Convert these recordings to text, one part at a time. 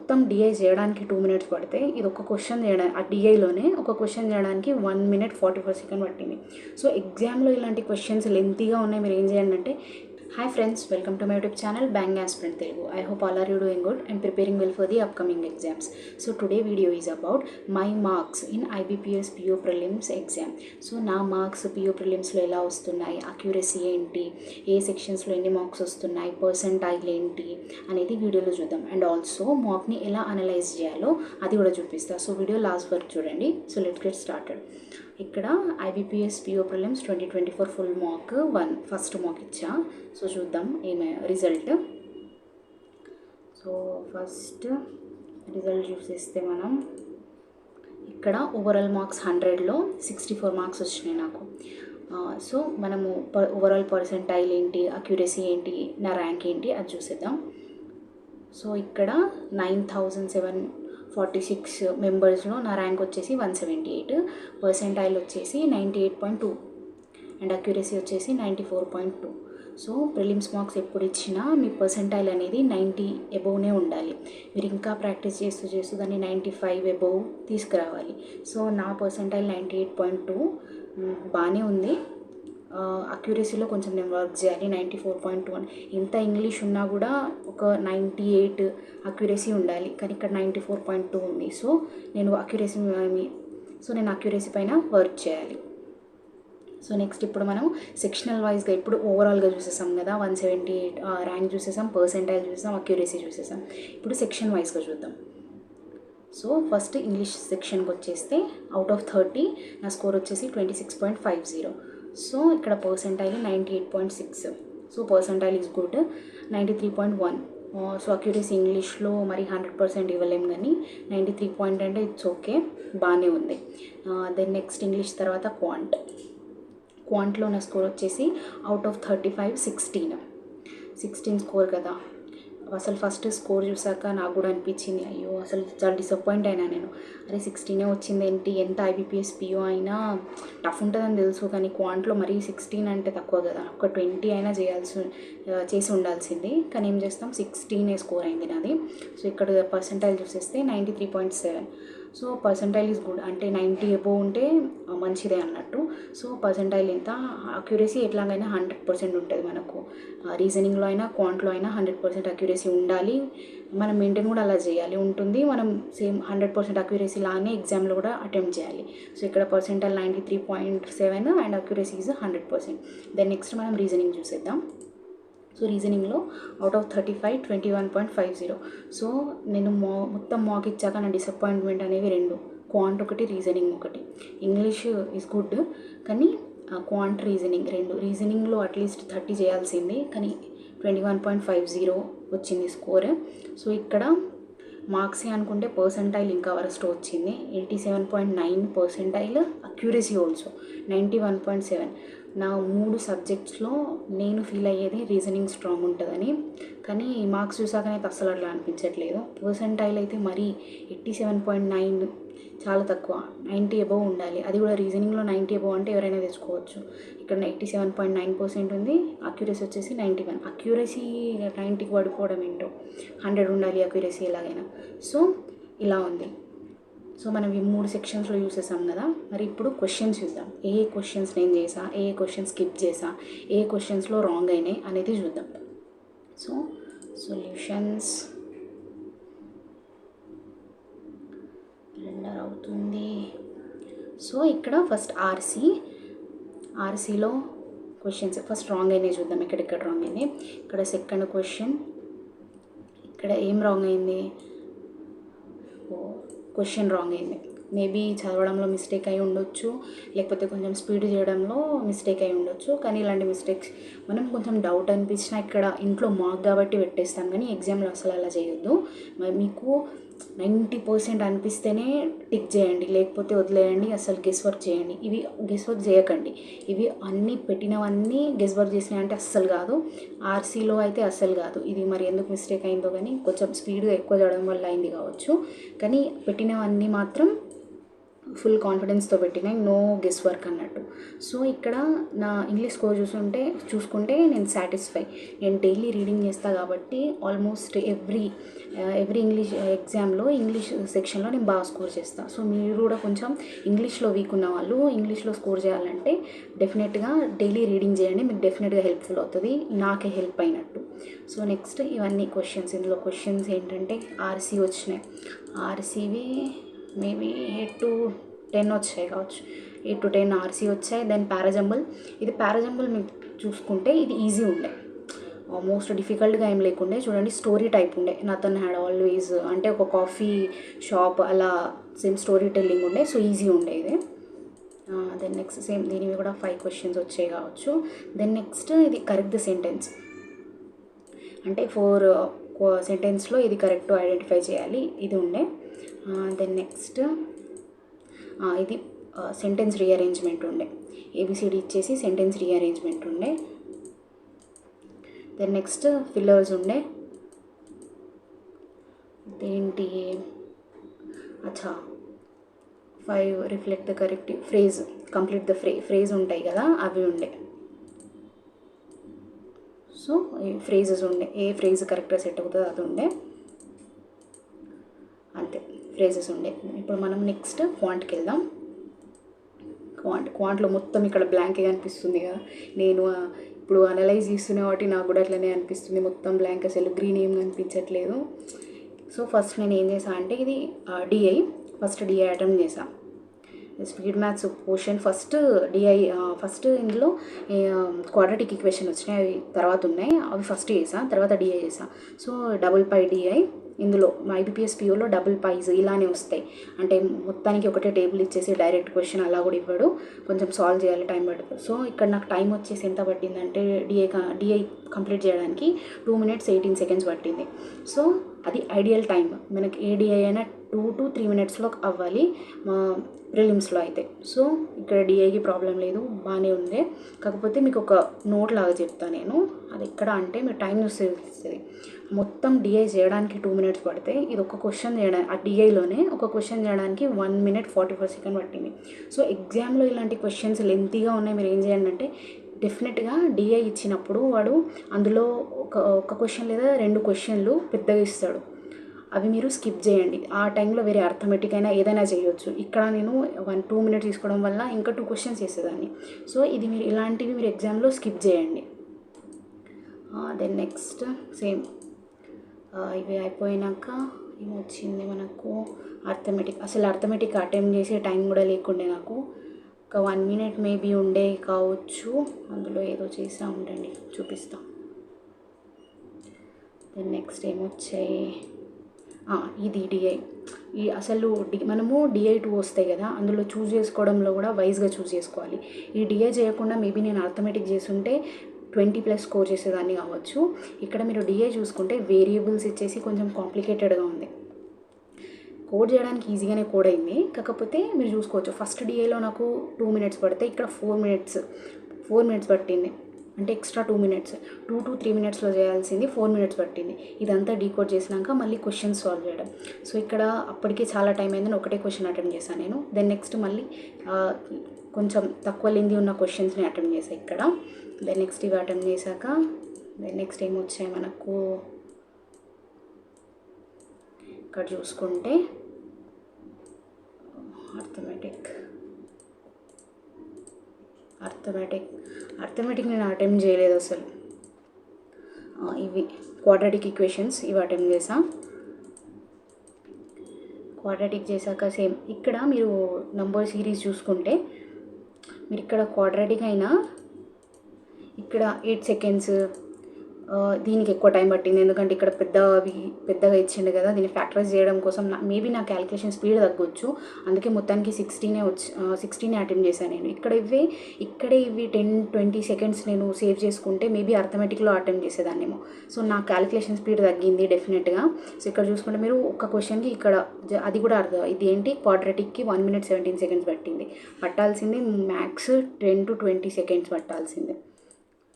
మొత్తం డిఐ చేయడానికి 2 మినిట్స్ పడితే ఇది ఒక క్వశ్చన్ చేయడానికి ఆ డిఐలోనే ఒక క్వశ్చన్ చేయడానికి 1 మినిట్ 44 సెకండ్ పట్టింది. సో ఎగ్జామ్లో ఇలాంటి క్వశ్చన్స్ లెంతీగా ఉన్నాయి. మీరు ఏం చేయండి అంటే, hi friends, welcome to my YouTube channel bang aspirant Telugu. I hope all are you doing good and preparing well for the upcoming exams. So today video is about my marks in IBPS PO prelims exam. So నా marks PO ప్రిలిమ్స్లో ఎలా వస్తున్నాయి, accuracy ఏంటి, ఏ సెక్షన్స్లో ఎన్ని marks వస్తున్నాయి, percentile ఏంటి అనేది వీడియోలో చూద్దాం. అండ్ ఆల్సో మార్క్ని ఎలా అనలైజ్ చేయాలో అది కూడా చూపిస్తా. సో వీడియో లాస్ట్ వరకు చూడండి. So let's get started. ఇక్కడ IBPS PO prelims 2024 full mark 1 first mark ఇచ్చా. సో చూద్దాం ఏమే రిజల్ట్. సో ఫస్ట్ రిజల్ట్ చూసేస్తే మనం ఇక్కడ ఓవరాల్ మార్క్స్ 100లో 64 మార్క్స్ వచ్చినాయి నాకు. సో మనము ఓవరాల్ పర్సెంటైల్ ఏంటి, అక్యురసీ ఏంటి, నా ర్యాంక్ ఏంటి అది చూసేద్దాం. సో ఇక్కడ 9746 మెంబర్స్లో నా ర్యాంక్ వచ్చేసి 178, పర్సెంటైల్ వచ్చేసి 98.2 అండ్ అక్యురసీ వచ్చేసి 94.2. సో ప్రిలిమ్స్ మార్క్స్ ఎప్పుడు ఇచ్చినా మీ పర్సెంటైల్ అనేది 90 అబోవ్నే ఉండాలి. మీరు ఇంకా ప్రాక్టీస్ చేస్తూ దాన్ని 95 అబోవ్ తీసుకురావాలి. సో నా పర్సెంటైల్ 98.2 బాగానే ఉంది. అక్యురసీలో కొంచెం నేను వర్క్ చేయాలి. 94.2 అని ఇంత ఇంగ్లీష్ ఉన్నా కూడా ఒక 98 అక్యురసీ ఉండాలి, కానీ ఇక్కడ 94.2 ఉంది. సో నేను అక్యురసీ పైన వర్క్ చేయాలి. సో నెక్స్ట్ ఇప్పుడు మనం సెక్షనల్ వైజ్గా ఇప్పుడు ఓవరాల్గా చూసేసాం కదా, 178 ర్యాంక్ చూసేసాం, పర్సెంటైల్ చూసేసాం, అక్యురసీ చూసేసాం. ఇప్పుడు సెక్షన్ వైజ్గా చూద్దాం. సో ఫస్ట్ ఇంగ్లీష్ సెక్షన్కి వచ్చేస్తే అవుట్ ఆఫ్ 30 నా స్కోర్ వచ్చేసి 26.50. సో ఇక్కడ percentile 98.6. So percentile is good. 93.1. So accuracy ఇంగ్లీష్లో మరి 100% ఇవ్వలేము, కానీ 93 పాయింట్ అంటే ఇట్స్ ఓకే, బాగానే ఉంది. దెన్ నెక్స్ట్ ఇంగ్లీష్ తర్వాత క్వాంట్లో నా స్కోర్ వచ్చేసి అవుట్ ఆఫ్ 35 16 స్కోర్ కదా. అసలు ఫస్ట్ స్కోర్ చూసాక నాకు కూడా అనిపించింది, అయ్యో అసలు చాలా డిసప్పాయింట్ అయినా నేను. అరే 16 వచ్చింది ఏంటి, ఎంత IBPS PO అయినా టఫ్ ఉంటుందని తెలుసు, కానీ క్వాంట్లో మరీ 16 అంటే తక్కువ కదా, ఒక 20 అయినా చేసి ఉండాల్సింది. కానీ ఏం చేస్తాం, 16 స్కోర్ అయింది నాది. సో ఇక్కడ పర్సెంటైల్ చూసేస్తే 93.7. సో పర్సెంటైల్ ఈజ్ గుడ్, అంటే 90 అబోవ్ ఉంటే మంచిదే అన్నట్టు. సో పర్సెంటైల్ ఎంత, అక్యురసీ ఎట్లాగైనా 100% ఉంటుంది మనకు. రీజనింగ్లో అయినా క్వాంట్లో అయినా 100% అక్యురసీ ఉండాలి. మనం మెయింటైన్ కూడా అలా చేయాలి, ఉంటుంది. మనం సేమ్ 100% అక్యురసీ లానే ఎగ్జామ్లో కూడా అటెంప్ట్ చేయాలి. సో ఇక్కడ percentile 93.7 and accuracy is 100%. Then next మనం రీజనింగ్ చూసేద్దాం. సో రీజనింగ్లో అవుట్ ఆఫ్ 35 21.50. సో నేను మొత్తం మార్క్ ఇచ్చాక నా డిసప్పాయింట్మెంట్ అనేవి 2, క్వాంట్ ఒకటి, రీజనింగ్ ఒకటి. ఇంగ్లీష్ ఈజ్ గుడ్, కానీ క్వాంట్ రీజనింగ్ 2. రీజనింగ్లో అట్లీస్ట్ 30 చేయాల్సింది, కానీ 21.50 వచ్చింది స్కోర్. సో ఇక్కడ మార్క్సే అనుకుంటే పర్సెంటైల్ ఇంకా వరస్ట్ వచ్చింది. 87.9 పర్సెంటైల్, అక్యురసీ ఆల్సో 91.7. నా 3 సబ్జెక్ట్స్లో నేను ఫీల్ అయ్యేది రీజనింగ్ స్ట్రాంగ్ ఉంటుందని, కానీ మార్క్స్ చూసాకనైతే అస్సలు అట్లా అనిపించట్లేదు. పర్సెంటైల్ అయితే మరీ 87.9 చాలా తక్కువ, 90 అబోవ్ ఉండాలి. అది కూడా రీజనింగ్లో 90 అబోవ్ అంటే ఎవరైనా తెచ్చుకోవచ్చు. ఇక్కడ 87.9% ఉంది, అక్యురసీ వచ్చేసి 91. అక్యురసీ 90కి పడిపోవడం ఏంటో, 100 ఉండాలి అక్యురసీ ఎలాగైనా. సో ఇలా ఉంది. సో మనం ఈ 3 సెక్షన్స్లో చూసేసాం కదా. మరి ఇప్పుడు క్వశ్చన్స్ చూద్దాం. ఏ క్వశ్చన్స్ నేను చేసా, ఏ క్వశ్చన్స్ స్కిప్ చేసా, ఏ క్వశ్చన్స్లో రాంగ్ అయినాయి అనేది చూద్దాం. సో సొల్యూషన్స్ రెండర్ అవుతుంది. సో ఇక్కడ ఫస్ట్ ఆర్సీలో క్వశ్చన్స్ ఫస్ట్ రాంగ్ అయినాయి చూద్దాం. ఎక్కడెక్కడ రాంగ్ అయింది. ఇక్కడ సెకండ్ క్వశ్చన్, ఇక్కడ ఏం రాంగ్ అయింది, క్వశ్చన్ రాంగ్ అయింది. మేబీ చదవడంలో మిస్టేక్ అయి ఉండొచ్చు, లేకపోతే కొంచెం స్పీడ్ చేయడంలో మిస్టేక్ అయి ఉండొచ్చు. కానీ ఇలాంటి మిస్టేక్స్ మనం కొంచెం డౌట్ అనిపించినా ఇక్కడ ఇంట్లో మార్క్ కాబట్టి పెట్టేస్తాం, కానీ ఎగ్జామ్లో అసలు అలా చేయొద్దు. మరి మీకు 90% అనిపిస్తేనే టిక్ చేయండి, లేకపోతే వదిలేయండి. అసలు గెస్ వర్క్ చేయండి. ఇవి గెస్ వర్క్ చేయకండి. ఇవి అన్నీ పెట్టినవన్నీ గెస్ వర్క్ చేసినాయి అంటే అస్సలు కాదు. ఆర్సీలో అయితే అస్సలు కాదు. ఇది మరి ఎందుకు మిస్టేక్ అయిందో కానీ కొంచెం స్పీడ్గా ఎక్కువ చదవడం వల్ల అయింది కావచ్చు, కానీ పెట్టినవన్నీ మాత్రం ఫుల్ కాన్ఫిడెన్స్తో పెట్టిన, నో గెస్ వర్క్ అన్నట్టు. సో ఇక్కడ నా ఇంగ్లీష్ స్కోర్ చూసుకుంటే నేను సాటిస్ఫై. నేను డైలీ రీడింగ్ చేస్తాను కాబట్టి ఆల్మోస్ట్ ఎవ్రీ ఇంగ్లీష్ ఎగ్జామ్లో ఇంగ్లీష్ సెక్షన్లో నేను బాగా స్కోర్ చేస్తాను. సో మీరు కూడా కొంచెం ఇంగ్లీష్లో వీక్ ఉన్న వాళ్ళు ఇంగ్లీష్లో స్కోర్ చేయాలంటే డెఫినెట్గా డైలీ రీడింగ్ చేయండి, మీకు డెఫినెట్గా హెల్ప్ఫుల్ అవుతుంది, నాకే హెల్ప్ అయినట్టు. సో నెక్స్ట్ ఇవన్నీ క్వశ్చన్స్, ఇందులో క్వశ్చన్స్ ఏంటంటే ఆర్సీ వచ్చినాయి. ఆర్సీవి మేబీ 8 to 10 వచ్చాయి కావచ్చు, 8 to 10 ఆర్సీ వచ్చాయి. దెన్ పారాజంబుల్, ఇది పారాజంబుల్ మీకు చూసుకుంటే ఇది ఈజీ ఉండే, మోస్ట్ డిఫికల్ట్గా ఏం లేకుండే. చూడండి స్టోరీ టైప్ ఉండే, నథన్ హ్యాడ్ ఆల్వేస్ అంటే ఒక కాఫీ షాప్ అలా సేమ్ స్టోరీ టెల్లింగ్ ఉండే, సో ఈజీ ఉండే ఇది. దెన్ నెక్స్ట్ సేమ్ దీనివి కూడా 5 క్వశ్చన్స్ వచ్చాయి కావచ్చు. దెన్ నెక్స్ట్ ఇది కరెక్ట్ ద సెంటెన్స్, అంటే 4 సెంటెన్స్లో ఇది కరెక్ట్ ఐడెంటిఫై చేయాలి, ఇది ఉండే. దెన్ నెక్స్ట్ ఇది సెంటెన్స్ రీఅరేంజ్మెంట్ ఉండే, ఏబిసిడి ఇచ్చేసి సెంటెన్స్ రీఅరేంజ్మెంట్ ఉండే. దెన్ నెక్స్ట్ ఫిల్లర్స్ ఉండే, ఇదేంటి అచ్చా 5 reflect the correct phrase, complete the phrase ఉంటాయి కదా అవి ఉండే. సో ఫ్రేజెస్ ఉండే, ఏ ఫ్రేజ్ కరెక్ట్గా సెట్ అవుతుందో అది ఉండే, అంతే ఫ్రేజెస్ ఉండే. ఇప్పుడు మనం నెక్స్ట్ క్వాంట్కి వెళ్దాం. క్వాంట్లో మొత్తం ఇక్కడ బ్లాంకే కనిపిస్తుంది కదా, నేను ఇప్పుడు అనలైజ్ చేస్తున్న వాటి నాకు కూడా అట్లనే అనిపిస్తుంది, మొత్తం బ్లాంక్, అసలు గ్రీన్ ఏం కనిపించట్లేదు. సో ఫస్ట్ నేను ఏం చేశాను అంటే ఇది డిఐ అటెంప్ట్ చేశాను. స్పీడ్ మ్యాథ్స్ పోర్షన్ ఫస్ట్ ఇందులో క్వాడ్రాటిక్ ఈక్వేషన్ వచ్చినాయి, అవి తర్వాత ఉన్నాయి, అవి ఫస్ట్ చేసా, తర్వాత డిఐ చేసా. సో డబుల్ పై డిఐ, ఇందులో ఐబీపీఎస్ పిఓలో డబుల్ పైస్ ఇలానే వస్తాయి, అంటే మొత్తానికి ఒకటే టేబుల్ ఇచ్చేసి డైరెక్ట్ క్వశ్చన్ అలా కూడా ఇవ్వడు, కొంచెం సాల్వ్ చేయాలి, టైం పడుతుంది. సో ఇక్కడ నాకు టైం వచ్చేసి ఎంత పట్టిందంటే డిఐ కంప్లీట్ చేయడానికి 2 minutes 18 seconds పట్టింది. సో అది ఐడియల్ టైం, మనకి ఏ డిఐ అయినా 2 to 3 minutesలో అవ్వాలి ప్రిలిమ్స్లో అయితే. సో ఇక్కడ డిఐకి ప్రాబ్లం లేదు, బాగానే ఉంది. కాకపోతే మీకు ఒక నోట్ లాగా చెప్తాను నేను, అది ఎక్కడ అంటే మీరు టైం చూస్తే తెలుస్తుంది. మొత్తం డిఐ చేయడానికి 2 minutes పడితే ఇది ఒక క్వశ్చన్ చేయడానికి, ఆ డిఐలోనే ఒక క్వశ్చన్ చేయడానికి 1 minute 44 seconds పట్టింది. సో ఎగ్జామ్లో ఇలాంటి క్వశ్చన్స్ లెంతీగా ఉన్నాయి, మీరు ఏం చేయండి అంటే డెఫినెట్గా డిఐ ఇచ్చినప్పుడు వాడు అందులో ఒక క్వశ్చన్ లేదా 2 questions పెద్దగా ఇస్తాడు, అవి మీరు స్కిప్ చేయండి. ఆ టైంలో వేరే అర్థమెటిక్ అయినా ఏదైనా చేయొచ్చు. ఇక్కడ నేను 1-2 minutes తీసుకోవడం వల్ల ఇంకా 2 questions చేసేదాన్ని. సో ఇది మీరు ఇలాంటివి మీరు ఎగ్జామ్లో స్కిప్ చేయండి. దెన్ నెక్స్ట్ సేమ్ ఇవి అయిపోయినాక ఏమొచ్చింది మనకు అర్థమెటిక్. అసలు అర్థమెటిక్ అటెంప్ట్ చేసే టైం కూడా లేకుండే నాకు, ఒక 1 minute మేబీ ఉండే కావచ్చు, అందులో ఏదో చేసా ఉండండి చూపిస్తా. దెన్ నెక్స్ట్ ఏమొచ్చాయి, ఇది డిఐ. ఈ అసలు మనము డిఐ 2 వస్తాయి కదా, అందులో చూస్ చేసుకోవడంలో కూడా వైజ్గా చూస్ చేసుకోవాలి. ఈ డిఐ చేయకుండా మేబీ నేను అర్థమెటిక్ చేస్తుంటే 20+ స్కోర్ చేసేదాన్ని కావచ్చు. ఇక్కడ మీరు డిఐ చూసుకుంటే వేరియబుల్స్ ఇచ్చేసి కొంచెం కాంప్లికేటెడ్గా ఉంది, కోడ్ చేయడానికి ఈజీగానే కోడ్ అయింది, కాకపోతే మీరు చూసుకోవచ్చు ఫస్ట్ డిఐలో నాకు 2 minutes పడితే ఇక్కడ 4 minutes పట్టింది, అంటే ఎక్స్ట్రా 2 minutes, 2 to 3 minutesలో చేయాల్సింది 4 minutes పట్టింది. ఇదంతా డీకోడ్ చేసినాక మళ్ళీ క్వశ్చన్స్ సాల్వ్ చేయడం. సో ఇక్కడ అప్పటికే చాలా టైం అయిందని ఒకటే క్వశ్చన్ అటెంప్ట్ చేశాను నేను. దెన్ నెక్స్ట్ మళ్ళీ కొంచెం తక్కువ లెంది ఉన్న క్వశ్చన్స్ని అటెంప్ట్ చేశాను ఇక్కడ. దెన్ నెక్స్ట్ ఇవి అటెంప్ట్ చేశాక దెన్ నెక్స్ట్ ఏమొచ్చాయి మనకు ఇక్కడ చూసుకుంటే అర్థమెటిక్ నేను అటెంప్ట్ చేయలేదు అసలు. ఇవి క్వాడ్రాటిక్ ఈక్వేషన్స్ ఇవి అటెంప్ట్ చేసా. క్వాడ్రాటిక్ చేశాక సేమ్ ఇక్కడ మీరు నంబర్ సిరీస్ చూసుకుంటే మీరు ఇక్కడ క్వాడ్రాటిక్ అయినా ఇక్కడ 8 seconds, దీనికి ఎక్కువ టైం పట్టింది ఎందుకంటే ఇక్కడ పెద్దగా ఇచ్చిండు కదా, దీన్ని ఫ్యాక్టరైజ్ చేయడం కోసం మేబీ నా క్యాలిక్యులేషన్ స్పీడ్ తగ్గొచ్చు, అందుకే మొత్తానికి 16 అటెంప్ట్ చేశాను నేను. ఇక్కడే ఇవి 10-20 seconds నేను సేవ్ చేసుకుంటే మేబీ అర్థమెటిక్లో అటెంప్ట్ చేసేదాన్నేమో. సో నా క్యాలిక్యులేషన్ స్పీడ్ తగ్గింది డెఫినెట్గా. సో ఇక్కడ చూసుకుంటే మీరు ఒక్క క్వశ్చన్కి ఇక్కడ అది కూడా అర్థం, ఇది ఏంటి క్వాడ్రాటిక్కి 1 minute 17 seconds పట్టింది, పట్టాల్సింది మ్యాక్స్ 10 to 20 seconds పట్టాల్సిందే.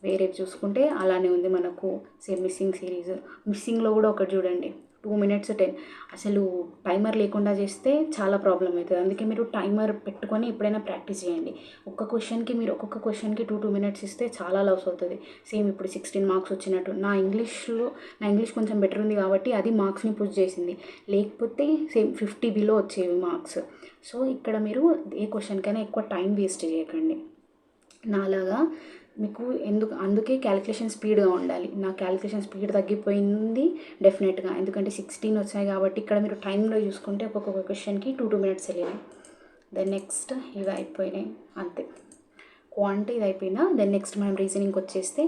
వేరే చూసుకుంటే అలానే ఉంది మనకు సేమ్ మిస్సింగ్లో కూడా ఒకటి చూడండి 2 minutes 10 అసలు టైమర్ లేకుండా చేస్తే చాలా ప్రాబ్లం అవుతుంది. అందుకే మీరు టైమర్ పెట్టుకొని ఎప్పుడైనా ప్రాక్టీస్ చేయండి. ఒక్కొక్క క్వశ్చన్కి 2 minutes ఇస్తే చాలా లాస్ అవుతుంది. సేమ్ ఇప్పుడు 16 మార్క్స్ వచ్చినట్టు నా ఇంగ్లీష్ కొంచెం బెటర్ ఉంది కాబట్టి అది మార్క్స్ని పుష్ చేసింది, లేకపోతే సేమ్ 50 బిలో వచ్చేవి మార్క్స్. సో ఇక్కడ మీరు ఏ క్వశ్చన్కైనా ఎక్కువ టైం వేస్ట్ చేయకండి. నాలాగా మీకు అందుకే క్యాలిక్యులేషన్ స్పీడ్గా ఉండాలి. నా క్యాలిక్యులేషన్ స్పీడ్ తగ్గిపోయింది డెఫినెట్గా, ఎందుకంటే 16 వచ్చాయి కాబట్టి. ఇక్కడ మీరు టైంలో చూసుకుంటే ఒక్కొక్క క్వశ్చన్కి 2 minutes వెళ్ళినాయి. దెన్ నెక్స్ట్ ఇవి అయిపోయినాయి అంతే. క్వాంటిటీ ఇది అయిపోయిందా. దెన్ నెక్స్ట్ మనం రీజనింగ్కి వచ్చేస్తే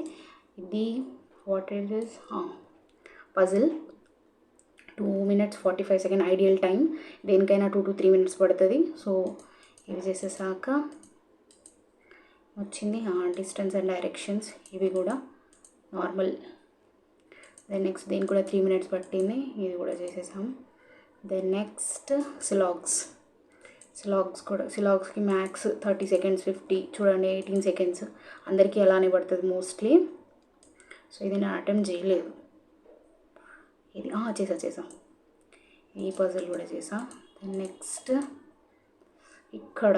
ఇది what it is puzzle 2 minutes 45 seconds ideal time. దేనికైనా 2 to 3 minutes పడుతుంది. సో ఇవి చేసేసాక వచ్చింది డిస్టెన్స్ అండ్ డైరెక్షన్స్, ఇవి కూడా నార్మల్. దెన్ నెక్స్ట్ దీనికి కూడా 3 minutes పట్టింది, ఇది కూడా చేసేసాం. దెన్ నెక్స్ట్ సిలాగ్స్కి మ్యాక్స్ 30 seconds 50 చూడండి 18 seconds అందరికీ అలానే పడుతుంది మోస్ట్లీ. సో ఇది నేను అటెంప్ట్ చేయలేదు, ఇది చేసా ఈ పజిల్ కూడా చేసా. దెన్ నెక్స్ట్ ఇక్కడ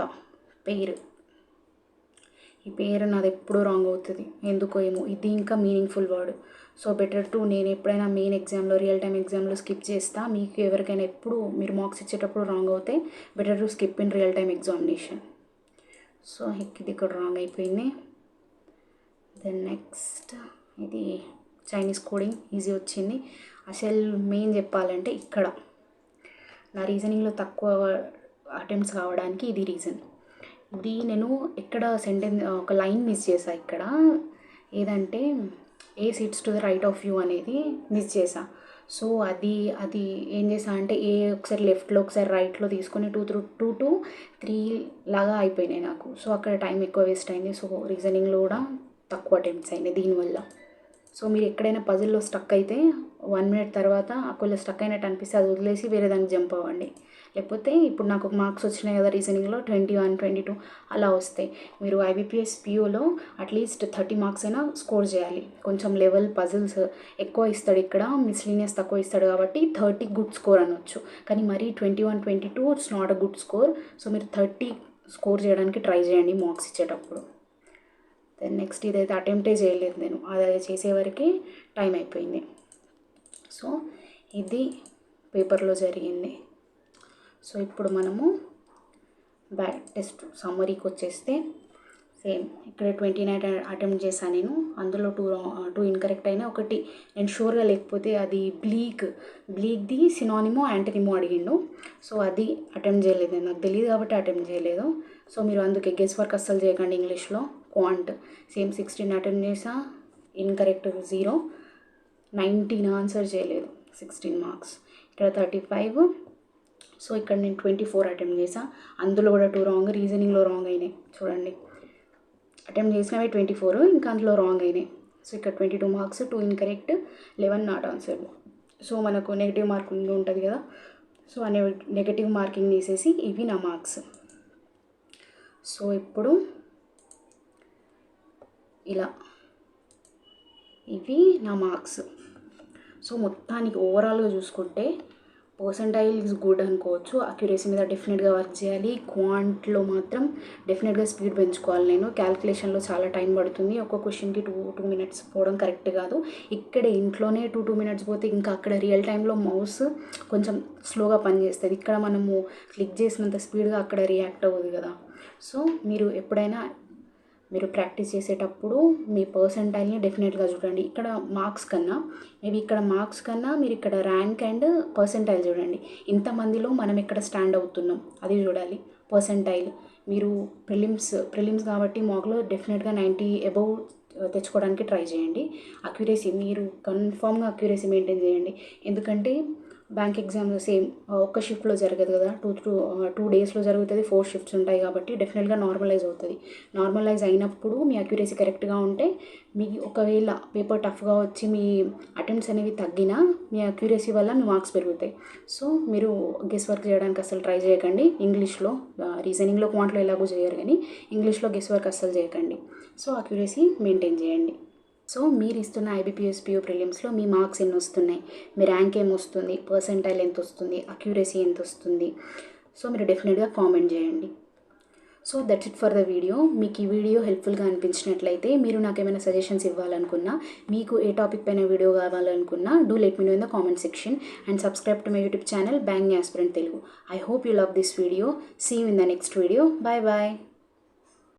ఈ పేరు నాది ఎప్పుడూ రాంగ్ అవుతుంది ఎందుకో ఏమో. ఇది ఇంకా meaningful word. So better to నేను ఎప్పుడైనా మెయిన్ ఎగ్జామ్లో రియల్ టైం ఎగ్జామ్లో స్కిప్ చేస్తా. మీకు ఎవరికైనా ఎప్పుడు మీరు మార్క్స్ ఇచ్చేటప్పుడు రాంగ్ అవుతే better to skip in real time examination. So ఇది ఇక్కడ రాంగ్ అయిపోయింది. దెన్ నెక్స్ట్ ఇది చైనీస్ కోడింగ్ ఈజీ వచ్చింది. అసలు మెయిన్ చెప్పాలంటే ఇక్కడ నా రీజనింగ్లో తక్కువ అటెంప్ట్స్ కావడానికి ఇది రీజన్. ఇది నేను ఎక్కడ ఒక లైన్ మిస్ చేసా ఇక్కడ, ఏదంటే A sits to the right of U అనేది మిస్ చేసా. సో అది ఏం చేసా అంటే ఒకసారి లెఫ్ట్లో ఒకసారి రైట్లో తీసుకొని 2 to 3 లాగా అయిపోయినాయి నాకు. సో అక్కడ టైం ఎక్కువ వేస్ట్ అయింది. సో రీజనింగ్లో కూడా తక్కువ అటెంప్ట్స్ అయినాయి దీనివల్ల. సో మీరు ఎక్కడైనా పజిల్లో స్టక్ అయితే 1 minute తర్వాత ఒకవేళ స్టక్ అయినట్టు అనిపిస్తే అది వదిలేసి వేరే దానికి జంప్ అవ్వండి. లేకపోతే ఇప్పుడు నాకు మార్క్స్ వచ్చినాయి కదా రీజనింగ్లో 21 22 అలా వస్తాయి. మీరు IBPS POలో అట్లీస్ట్ 30 marks అయినా స్కోర్ చేయాలి. కొంచెం లెవెల్ పజిల్స్ ఎక్కువ ఇస్తాడు ఇక్కడ, మిస్లీనియస్ తక్కువ ఇస్తాడు కాబట్టి 30 గుడ్ స్కోర్ అనొచ్చు. కానీ మరీ 21 22 it's not a good score. So మీరు 30 స్కోర్ చేయడానికి ట్రై చేయండి మార్క్స్ ఇచ్చేటప్పుడు. దెన్ నెక్స్ట్ ఇదైతే అటెంప్టే చేయలేదు నేను, అది చేసేవరకు టైం అయిపోయింది. సో ఇది పేపర్లో జరిగింది. సో ఇప్పుడు మనము టెస్ట్ సమ్మరీకి వచ్చేస్తే సేమ్ ఇక్కడ 29 అటెంప్ట్ చేశాను నేను. అందులో 2 ఇన్కరెక్ట్ అయినా, ఒకటి నేను షూర్గా లేకపోతే అది బ్లీక్ది సినానిమో యాంటనిమో అడిగిండు. సో అది అటెంప్ట్ చేయలేదు, నాకు తెలియదు కాబట్టి అటెంప్ట్ చేయలేదు. సో మీరు అందుకే గెస్ వర్క్ అస్సలు చేయకండి. ఇంగ్లీష్లో క్వాంట్ సేమ్ 16 అటెంప్ట్ చేసా, ఇన్కరెక్ట్ 0, 19 ఆన్సర్ చేయలేదు, 16 మార్క్స్. ఇక్కడ 35. సో ఇక్కడ నేను 24 అటెంప్ట్ చేసా, అందులో కూడా 2 రాంగ్, రీజనింగ్లో రాంగ్ అయినాయి చూడండి. అటెంప్ట్ చేసినవి 24, ఇంకా అందులో రాంగ్ అయినాయి. సో ఇక్కడ 22 marks, 2 incorrect, 11 not answer. So మనకు నెగిటివ్ మార్కింగ్ ఉంటుంది కదా, సో ఆ నెగిటివ్ మార్కింగ్ తీసేసి ఇవి నా మార్క్స్. సో ఇప్పుడు ఇలా ఇవి నా మార్క్స్. సో మొత్తానికి ఓవరాల్గా చూసుకుంటే పర్సంటైల్ ఈజ్ గుడ్ అనుకోవచ్చు. అక్యురసీ మీద డెఫినెట్గా వర్క్ చేయాలి. క్వాంట్లో మాత్రం డెఫినెట్గా స్పీడ్ పెంచుకోవాలి. నేను క్యాలిక్యులేషన్లో చాలా టైం పడుతుంది. ఒక్క క్వశ్చన్కి 2 minutes పోవడం కరెక్ట్ కాదు. ఇక్కడే ఇంట్లోనే 2 minutes పోతే ఇంకా అక్కడ రియల్ టైంలో మౌస్ కొంచెం స్లోగా పనిచేస్తుంది. ఇక్కడ మనము క్లిక్ చేసినంత స్పీడ్గా అక్కడ రియాక్ట్ అవ్వదు కదా. సో మీరు ఎప్పుడైనా ప్రాక్టీస్ చేసేటప్పుడు మీ పర్సంటైల్ని డెఫినెట్గా చూడండి. ఇక్కడ మార్క్స్ కన్నా మీరు ఇక్కడ ర్యాంక్ అండ్ పర్సంటైల్ చూడండి. ఇంతమందిలో మనం ఎక్కడ స్టాండ్ అవుతున్నాం అది చూడాలి. పర్సంటైల్ మీరు ప్రిలిమ్స్ కాబట్టి మాక్లో డెఫినెట్గా 90 అబౌవ్ తెచ్చుకోవడానికి ట్రై చేయండి. అక్యురసీ మీరు కన్ఫామ్గా అక్యురసీ మెయింటైన్ చేయండి. ఎందుకంటే బ్యాంక్ ఎగ్జామ్లో సేమ్ ఒక్క షిఫ్ట్లో జరగదు కదా, 2 daysలో జరుగుతుంది. 4 shifts ఉంటాయి కాబట్టి డెఫినెట్గా నార్మలైజ్ అవుతుంది. నార్మలైజ్ అయినప్పుడు మీ అక్యురసీ కరెక్ట్గా ఉంటే మీ ఒకవేళ పేపర్ టఫ్గా వచ్చి మీ అటెంప్ట్స్ అనేవి తగ్గినా మీ అక్యురసీ వల్ల మీ మార్క్స్ పెరుగుతాయి. సో మీరు గెస్ వర్క్ చేయడానికి అసలు ట్రై చేయకండి. ఇంగ్లీష్లో రీజనింగ్లో క్వాంట్లో ఎలాగో చేయరు, కానీ ఇంగ్లీష్లో గెస్ వర్క్ అస్సలు చేయకండి. సో అక్యురసీ మెయింటైన్ చేయండి. సో మీరు ఇస్తున్న ఐబీపీఎస్ పిఓ ప్రిలిమ్స్లో మీ మార్క్స్ ఎన్ని వస్తున్నాయి, మీ ర్యాంక్ ఏమొస్తుంది, పర్సెంటైల్ ఎంత వస్తుంది, అక్యూరసీ ఎంత వస్తుంది, సో మీరు డెఫినెట్గా కామెంట్ చేయండి. So that's it for the video. మీకు ఈ వీడియో హెల్ప్ఫుల్గా అనిపించినట్లయితే, మీరు నాకు ఏమైనా సజెషన్స్ ఇవ్వాలనుకున్నా, మీకు ఏ టాపిక్ పైన వీడియో కావాలనుకున్నా, do let me know in the comment section and subscribe to my YouTube channel banking aspirant Telugu. I hope you love this video. See you in the next video. Bye bye.